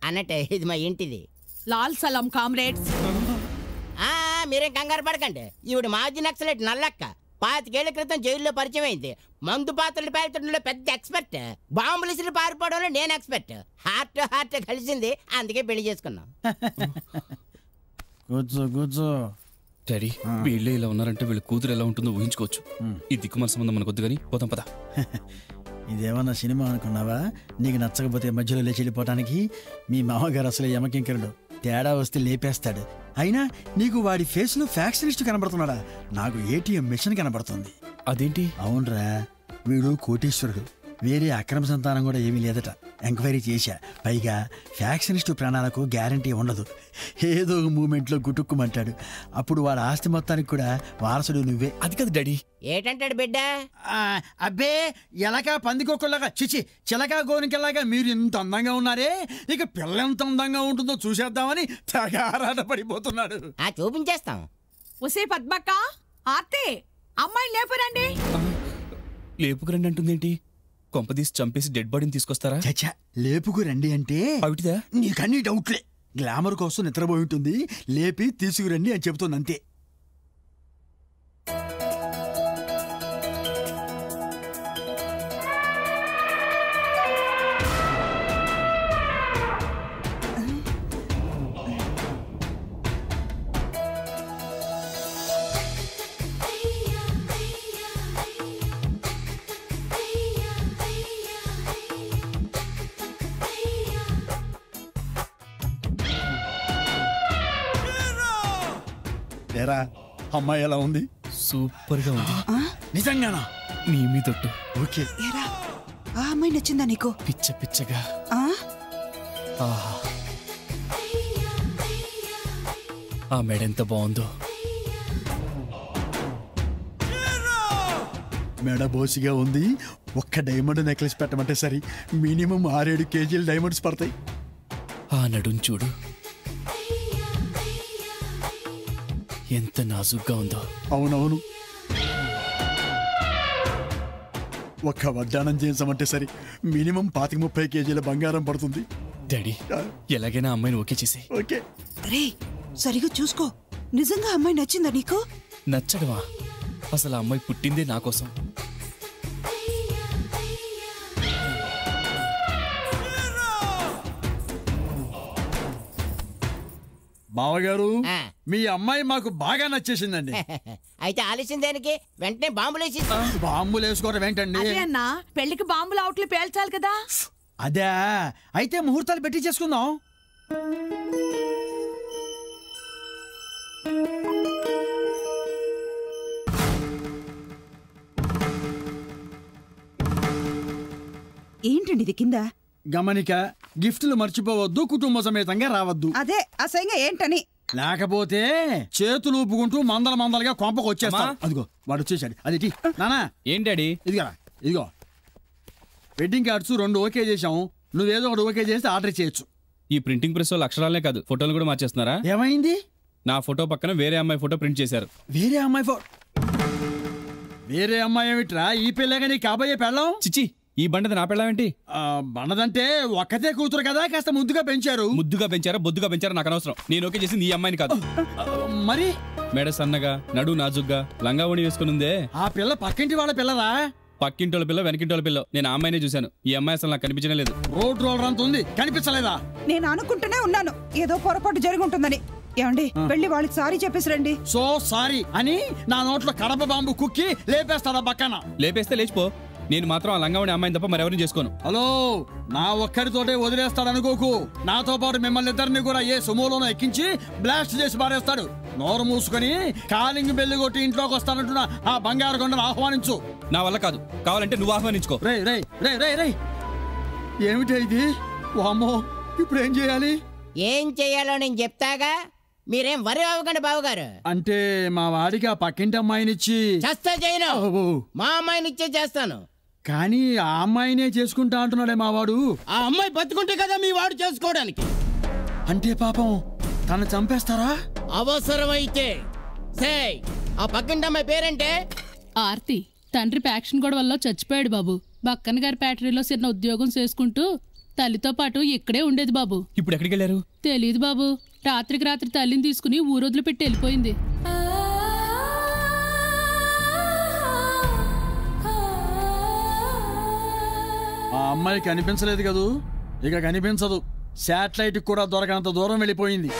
అన్నట్టే ఇది మా ఇంటిది. లాల్ సలాం కామ్రేడ్స్. మీరేం కంగారు పడకండి. ఈవిడ మాజీ నక్సలైట్ నల్లక్క. 25 ఏళ్ల క్రితం జైల్లో పరిచయం అయింది. మందు పాత్రలు పేల్చడంలో పెద్ద ఎక్స్పర్ట్. బాంబులు ఇసిరి పారిపోవడంలో నేను ఎక్స్పర్ట్. హార్ట్ టు హార్ట్ కలిసింది, అందుకే పెళ్లి చేసుకున్నాం. కూర్చో కూర్చో. డాడీ వీళ్ళే ఇలా ఉన్నారంటే వీళ్ళ కూతురు ఎలా ఉంటుందో ఊహించుకోవచ్చు. ఈ దిక్కుమాల సంబంధం మనకొద్దు కానీ పోతాం పదా. ఇదేమన్నా సినిమా అనుకున్నావా? నీకు నచ్చకపోతే మధ్యలో లేచి వెళ్ళిపోవటానికి? మీ మామగారు అసలు యమకింకరుడు. తేడా వస్తే లేపేస్తాడు. అయినా నీకు వాడి ఫేస్ లో ఫ్యాక్షనిస్ట్ కనబడుతున్నాడా? నాకు ఏటీఎం మిషన్ కనబడుతుంది. అదేంటి? అవునరా, వీడు కోటీశ్వరుడు. వేరే అక్రమ సంతానం కూడా ఏమీ లేదట. ఎంక్వైరీ చేశా. పైగా ఫ్యాక్షనిస్ట్ ప్రాణాలకు గ్యారంటీ ఉండదు. ఏదో మూమెంట్లో గుటుక్కుమంటాడు. అప్పుడు వాడి ఆస్తి మొత్తానికి కూడా వారసుడు నువ్వే. అది కాదు డాడీ. ఏటంటాడు బిడ్డ? అబ్బే, ఎలకా పందికొక్కలాగా చిచి చిలకా గోనికెలాగా మీరు ఇంత అందంగా ఉన్నారే, ఇక పిల్ల ఎంత అందంగా ఉంటుందో చూసేద్దామని తెగ ఆరాట పడిపోతున్నాడు. చూపించేస్తాం. ఉసే పద్మక్క, ఆర్తే అమ్మాయిని లేపురండి. లేపుకురండి అంటుందేంటి? కొంపదీసి చంపేసి డెడ్ బాడీని తీసుకొస్తారా? చచ్చా, లేపుకు రండి అంటే అవిటిదా? నీకన్నీ డౌట్లే. గ్లామర్ కోసం నిద్రపోయి ఉంటుంది, లేపి తీసుకురండి అని చెబుతుంది అంతే. లేరా, అమ్మాయి ఎలా ఉంది? సూపర్ గా ఉంది. నిజంగానా? నీ మీదొట్టు. ఓకే. ఆ అమ్మాయి నచ్చిందా నీకు? పిచ్చ పిచ్చగా. ఆ మెడ ఎంత బాగుందో. మెడ బోసిగా ఉంది. ఒక్క డైమండ్ నెక్లెస్ పెట్టమంటే సరి మినిమం 6-7 కేజీలు డైమండ్స్ పడతాయి. ఆ నడుం చూడు ఎంత నాజుగ్గా ఉందో. అవునవును. ఒక్క వడ్డానం చేయించమంటే సరి మినిమం 25-30 కేజీల బంగారం పడుతుంది. డాడీ ఎలాగైనా అమ్మాయిని ఓకే చేసి. ఓకే. రే సరిగా చూసుకో, నిజంగా అమ్మాయి నచ్చిందా నీకు? నచ్చడమా? అసలు ఆ అమ్మాయి పుట్టిందే నా కోసం. బావగారు, మీ అమ్మాయి మాకు బాగా నచ్చేసిందండి. అయితే ఆలస్యం దేనికి? వెంటనే బాంబులేసి. బాంబులు వేసుకోవడం ఏంటండి? అన్నా, పెళ్లికి బాంబులు అవుట్లు పేల్చాలి కదా. అదే, అయితే ముహూర్తాలు పెట్టి చేసుకుందాం. ఏంటండి ఇది కింద? గమనిక, గిఫ్టులు మర్చిపోవద్దు, కుటుంబ సమేతంగా రావద్దు. అదే అసహ్యంగా ఏంటని. లేకపోతే చేతులు ఊపుకుంటూ మందలుగా కొంపకు వచ్చేస్తా. అదిగో వాడు వచ్చేసాడు. అది నానా. ఏంటి డాడీ? ఇదిగో వెడ్డింగ్ కార్డ్స్ 2 ఓకే చేసాం. నువ్వేదో ఒకటి ఓకే చేస్తే ఆర్డర్ చేయొచ్చు. ఈ ప్రింటింగ్ ప్రెస్ వాళ్ళు అక్షరాలనే కాదు ఫోటోలు కూడా మార్చేస్తున్నారా? ఏమైంది? నా ఫోటో పక్కన వేరే అమ్మాయి ఫోటో ప్రింట్ చేశారు. వేరే అమ్మాయి ఏమిట్రా? ఈ పిల్లగా నీ కాబోయే పెళ్ళం? చిచ్చి, ఈ బండది నా పెళ్ళమేంటి? బండదంటే ఒక్కతే కూతురు కదా, కాస్త ముద్దుగా పెంచారు. ముద్దుగా పెంచారా బొద్దుగా పెంచారా నాకు అనవసరం. నేను ఓకే చేసింది ఈ అమ్మాయిని కాదు. మరి మెడ సన్నగా, నడు నాజుగ్గా, లంగా ఓణి వేసుకునుందే ఆ పిల్ల పక్కింటి వాళ్ళ పిల్లరా? పక్కింటోళ్ళ పిల్ల వెనకింటోళ్ళ పిల్ల. నేను ఆ అమ్మాయినే చూశాను. ఈ అమ్మాయి అసలు నాకు కనిపించనే లేదు. రోడ్ రోలర్ అంత ఉంది, కనిపించలేదా? నేను అనుకుంటూనే ఉన్నాను ఏదో పొరపాటు జరిగి ఉంటుందని. ఏమండి, వెళ్ళి వాళ్ళకి సారీ చెప్పేసి రండి. సో సారీ అని నా నోట్లో కడప బాంబు కుక్కి లేపేస్తాడా పక్కన? లేపేస్తే లేచిపో. నేను మాత్రం ఆ లంగావని అమ్మాయిని తప్ప మరెవరిని చేసుకోను. హలో, నా ఒక్కడితోటే వదిలేస్తాడనుకోకు. నాతో పాటు మిమ్మల్ని ఇద్దరిని కూడా ఏ సుమోలోనో ఎక్కించి బ్లాస్ట్ చేసి పారేస్తాడు. నోరు మూసుకొని కాలింగ్ బెల్లి కొట్టి ఇంట్లోకి వస్తానంటున్నా ఆ బంగారు కొండను ఆహ్వానించు. నా వల్ల కాదు, కావాలంటే నువ్వు ఆహ్వానించుకో. రే ఏమిటి ఇది? వామ్మో, ఇప్పుడు ఏం చేయాలి? ఏం చేయాలో నేను చెప్తాగా, మీరేం వరి అవ్వకండి బావగారు. అంటే మా వాడికి ఆ పక్కింటి అమ్మాయినిచ్చి చేస్తా చేయను, మా అమ్మాయినిచ్చే చేస్తాను. కానీ ఆ అమ్మాయినే చేసుకుంటా అంటున్నాడే మా వాడు. ఆ అమ్మాయి బతుకుంటే కదా మీ వాడు చేసుకోవడానికి. అంటే పాపం తను చంపేస్తారా? అవసరమైతే. ఆ పక్కింటి అమ్మాయి పేరంటే ఆర్తి. తండ్రి ప్యాక్షన్ గొడవల్లో చచ్చిపోయాడు బాబు. బక్కన్ గారి ఫ్యాక్టరీలో చిన్న ఉద్యోగం చేసుకుంటూ తల్లితో పాటు ఇక్కడే ఉండేది బాబు. ఇప్పుడు ఎక్కడికి వెళ్ళారు? తెలీదు బాబు. రాత్రికి రాత్రి తల్లిని తీసుకుని ఊరొదిలి పెట్టి వెళ్ళిపోయింది. ఆ అమ్మాయి కనిపించలేదు కదూ, ఇక కనిపించదు. శాటిలైట్ కూడా దొరకనంత దూరం వెళ్ళిపోయింది.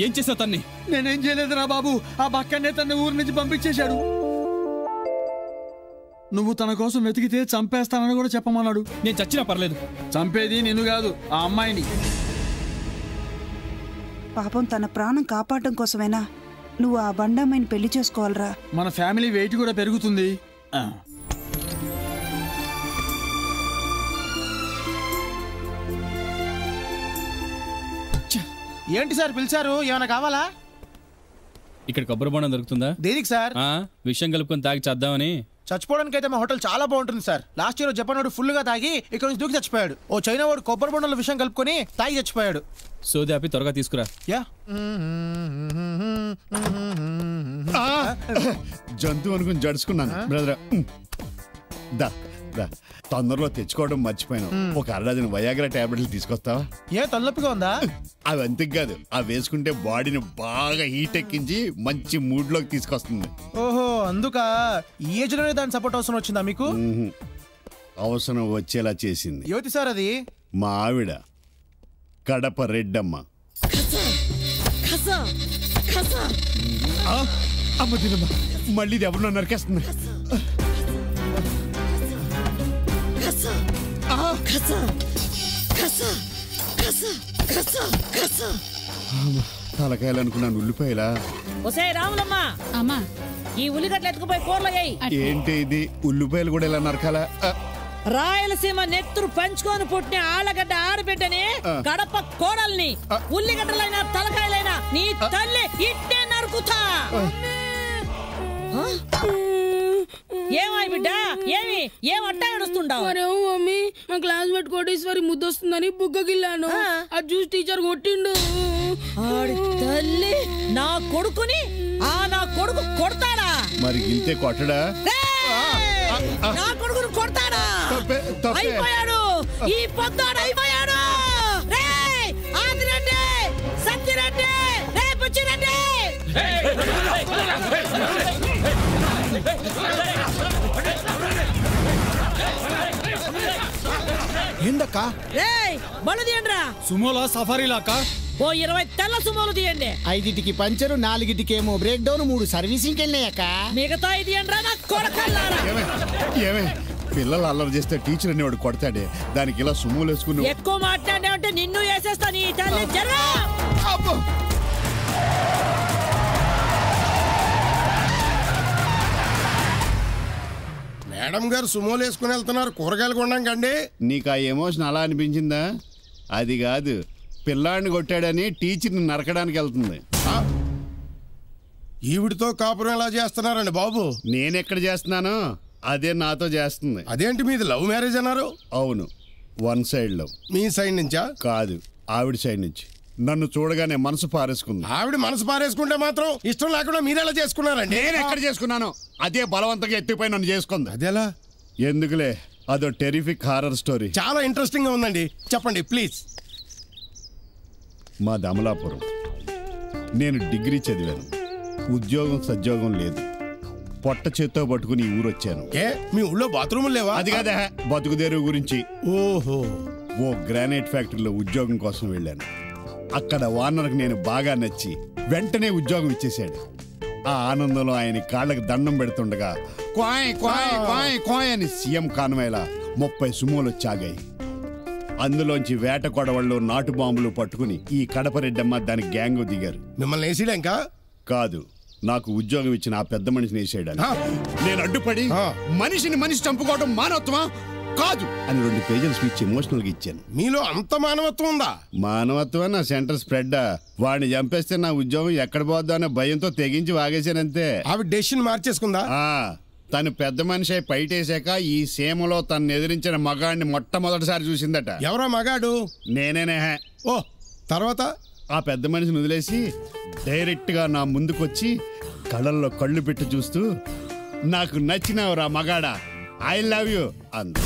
ఏం చేసావు తన్ని? నేనేం చేయలేదురా బాబు, ఆ బక్కనే తన ఊరి నుంచి పంపించేశాడు. నువ్వు తన కోసం వెతికితే చంపేస్తానని కూడా చెప్పమన్నాడు. నేను చచ్చినా పర్లేదు. చంపేది నిన్ను కాదు, ఆ అమ్మాయిని. పాపం తన ప్రాణం కాపాడటం కోసమైనా నువ్వు ఆ బండమ్మాయిని పెళ్లి చేసుకోవాలరా. మన ఫ్యామిలీ వెయిట్ కూడా పెరుగుతుంది. ఏంటి సార్ పిలిచారు? ఏమైనా కావాలా? ఇక్కడ కొబ్బరి బొండం దొరుకుతుందా? దేనికి సార్? విషయం కలుపుకొని తాగి చేద్దామని. చచ్చిపోవడానికి అయితే మా హోటల్ చాలా బాగుంటుంది సార్. లాస్ట్ ఇయర్ జపాన్ వాడు ఫుల్ గా తాగి ఇక్కడ నుంచి దూకి చచ్చిపోయాడు. ఓ చైనా వాడు కొబ్బరి బొండంలో విషయం కలుపుకొని తాగి చచ్చిపోయాడు. సోది ఆపి త్వరగా తీసుకురా. యా జంతువు అనుకుని జడుచుకున్నాను బ్రదర్. తొందరలో తెచ్చుకోవడం మర్చిపోయాను. ఒక అరడజన వయాగ్రా టాబ్లెట్లు తీసుకొస్తావా? ఏ తలనొప్పిగా ఉందా? అవి అంతకు కాదు, అవి వేసుకుంటే బాడీని బాగా హీట్ ఎక్కించి మంచి మూడ్ లోకి తీసుకొస్తుంది. ఓహో అందుక ఈ ఏజ్ లోనే దాని సపోర్ట్ అవసరం వచ్చిందా మీకు? అవసరం వచ్చేలా చేసింది. యువతి సార్ అది? మా ఆవిడ కడప రెడ్డమ్మ. అమ్మ తినమ్మ, మళ్ళీ ఇది ఎవరు నరికేస్తుంది? తలకాయలు అనుకున్నాను, ఉల్లిపాయలా? అమ్మా ఈ ఉల్లిగడ్డలు ఎత్తుకుపోయి కూరలో ఏంటి ఇది? ఉల్లిపాయలు కూడా ఎలా నరకాలా? రాయలసీమ నెత్తురు పంచుకొని పుట్టిన ఆళ్ళగడ్డ ఆడబిడ్డని, కడప కోడల్ని, ఉల్లిగడ్డలైనా తలకాయలైనా నీ తల్లి ఇట్టే నరుకుతా. ఏమాయి బిడ్డ, ఏమట్టా ఏడుస్తుండావు? మమ్మీ మా క్లాస్ మేట్ కోటేశ్వరి ముద్దొస్తుందని బుగ్గగిల్లాను. ఆ జ్యూస్ టీచర్ కొట్టిండు. తల్లి నా కొడుకుని నా కొడుకు కొడతాడా? మరి ఇంతే కొట్టడా? నా కొడుకును కొడతాడా? అయిపోయాడు, ఈ పొద్దాడు అయిపోయాడు. ఆదిరెడ్డి, సత్యరెడ్డి, బుచ్చిరెడ్డి. ఏందక్కా? బళ్ళు తీయండి రా. సుమోలా సఫారీలాకా? ఓ 20 తెల్ల సుమోలు తీయండి. 5కి పంచరు, 4కి ఏమో బ్రేక్ డౌన్, 3 సర్వీసింగ్ వెళ్ళినాయక్క. మిగతా తీయండి రా నా కొడకల్లారా. ఏమే పిల్లలు అల్లరి చేస్తే టీచర్ అనేవాడు కొడతాడే, దానికి ఇలా సుమ్ములు వేసుకుని ఎక్కువ మాట్లాడావంటే నిన్ను వేసేస్తా. నీ తల్లి జర్రా. మేడం గారు సుమోలు వేసుకుని వెళ్తున్నారు, కూరగాయలు కొనడానికి. నీకు ఆ ఎమోషన్ అలా అనిపించిందా? అది కాదు, పిల్లాడిని కొట్టాడని టీచర్ని నరకడానికి వెళ్తుంది. ఈవిడితో కాపురం ఎలా చేస్తున్నారండి బాబు? నేనెక్కడ చేస్తున్నాను, అదే నాతో చేస్తుంది. అదేంటి మీది లవ్ మ్యారేజ్ అన్నారు? అవును, 1 సైడ్ లవ్. మీ సైడ్ నుంచా? కాదు, ఆవిడ సైడ్ నుంచి. నన్ను చూడగానే మనసు పారేసుకుంది. ఆవిడ మనసు పారేసుకుంటే మాత్రం ఇష్టం లేకుండా మీరెలా చేసుకున్నారండి? నేను ఎక్కడ చేసుకున్నాను? అదే బలవంతంగా ఎత్తిపోయి నన్ను చేసుకుంది. అదేలా? ఎందుకులే, అదో టెరిఫిక్ హారర్ స్టోరీ. చాలా ఇంట్రెస్టింగ్ గా ఉందండి, చెప్పండి ప్లీజ్. మా అమలాపురం. నేను డిగ్రీ చదివాను, ఉద్యోగం సద్యోగం లేదు. పొట్ట చేత్తో పట్టుకుని ఈ ఊరొచ్చాను. ఏ మీ ఊళ్ళో బాత్రూములు లేవా? అది కాదా, బతుకుదేరు గురించి. ఓహో. ఓ గ్రానైట్ ఫ్యాక్టరీలో ఉద్యోగం కోసం వెళ్ళాను. అక్కడ ఓనర్కి నేను బాగా నచ్చి వెంటనే ఉద్యోగం ఇచ్చేశాడు. ఆ ఆనందంలో ఆయన కాళ్ళకి దండం పెడుతుండగా క్వాయ్ క్వాయ్ క్వాయ్ క్వాయ్ అని సీఎం కాన్వాయ్లా 30 సుమోలు వచ్చాగాయి. అందులోంచి వేట కొడవళ్ళు, నాటు బాంబులు పట్టుకుని ఈ కడప రెడ్డమ్మ దాని గ్యాంగ్ దిగారు. మిమ్మల్ని వేసిడా? ఇంకా కాదు, నాకు ఉద్యోగం ఇచ్చిన ఆ పెద్ద మనిషిని వేసేయడానికి నేను అడ్డుపడి మనిషిని మనిషి చంపుకోవడం మానవత్వమా కాదు అని 2 పేజీల స్పీచ్ ఎమోషనల్ గా ఇచ్చాను. మీలో అంత మానవత్వం ఉందా? మానవత్వం నా సెంటర్ స్ప్రెడ్. వాడిని చంపేస్తే నా ఉద్యోగం ఎక్కడ పోద్దా అనే భయంతో తెగించి వాగేశానంతే. ఆవిడ డెసిషన్ మార్చేసుకుందా? తను పెద్ద మనిషి అయి పైటేశాక ఈ సీమలో తను ఎదిరించిన మగాడిని మొట్టమొదటిసారి చూసిందట. ఎవరో మగాడు? నేనేనే. ఓ తర్వాత ఆ పెద్ద మనిషిని వదిలేసి డైరెక్ట్ గా నా ముందుకొచ్చి కళ్ళల్లో కళ్ళు పెట్టి చూస్తూ నాకు నచ్చినవురా మగాడా, ఐ లవ్ యూ అంత.